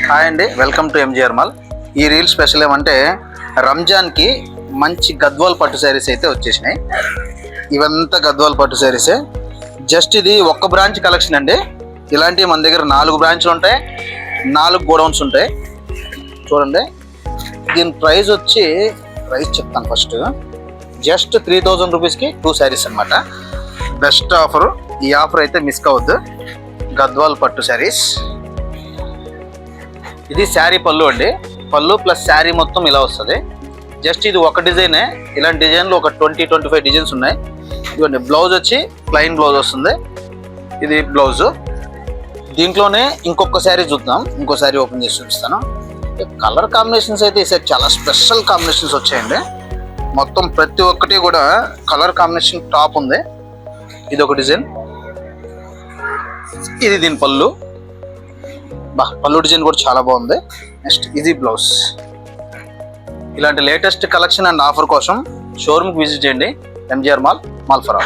Hi అండి, welcome to MGR mall. ఈ reel special ఏమంటే రంజాన్కి మంచి గద్వాల్ పట్టు శారీస్ అయితే వచ్చేసినాయి. ఇవంతా గద్వాల్ పట్టు శారీసే. జస్ట్ ఇది ఒక్క బ్రాంచ్ కలెక్షన్ అండి. ఇలాంటివి మన దగ్గర 4 బ్రాంచ్లు ఉంటాయి, 4 గోడౌన్స్ ఉంటాయి. చూడండి, దీని ప్రైస్ చెప్తాను ఫస్ట్. జస్ట్ 3000 రూపీస్కి 2 శారీస్ అనమాట. Best offer. ఈ ఆఫర్ అయితే మిస్ కావద్దు. గద్వాల్ పట్టు శారీస్. ఇది శారీ పళ్ళు అండి. పళ్ళు ప్లస్ శారీ మొత్తం ఇలా వస్తుంది. జస్ట్ ఇది ఒక డిజైనే. ఇలాంటి డిజైన్లు ఒక 20-25 డిజైన్స్ ఉన్నాయి. ఇదిగోండి, బ్లౌజ్ వచ్చి ప్లెయిన్ బ్లౌజ్ వస్తుంది. ఇది బ్లౌజు. దీంట్లోనే ఇంకొక శారీ చూద్దాం. ఇంకో శారీ ఓపెన్ చేసి చూపిస్తాను. కలర్ కాంబినేషన్స్ అయితే ఈసారి చాలా స్పెషల్ కాంబినేషన్స్ వచ్చాయండి. మొత్తం ప్రతి ఒక్కటి కూడా కలర్ కాంబినేషన్ టాప్ ఉంది. ఇది ఒక డిజైన్. ఇది దీని పళ్ళు. పళ్ళు డిజైన్ కూడా చాలా బాగుంది. నెక్స్ట్ ఇది బ్లౌజ్. ఇలాంటి లేటెస్ట్ కలెక్షన్ అండ్ ఆఫర్ కోసం షోరూమ్కి విజిట్ చేయండి. ఎంజిఆర్ మాల్, మాల్ఫరా.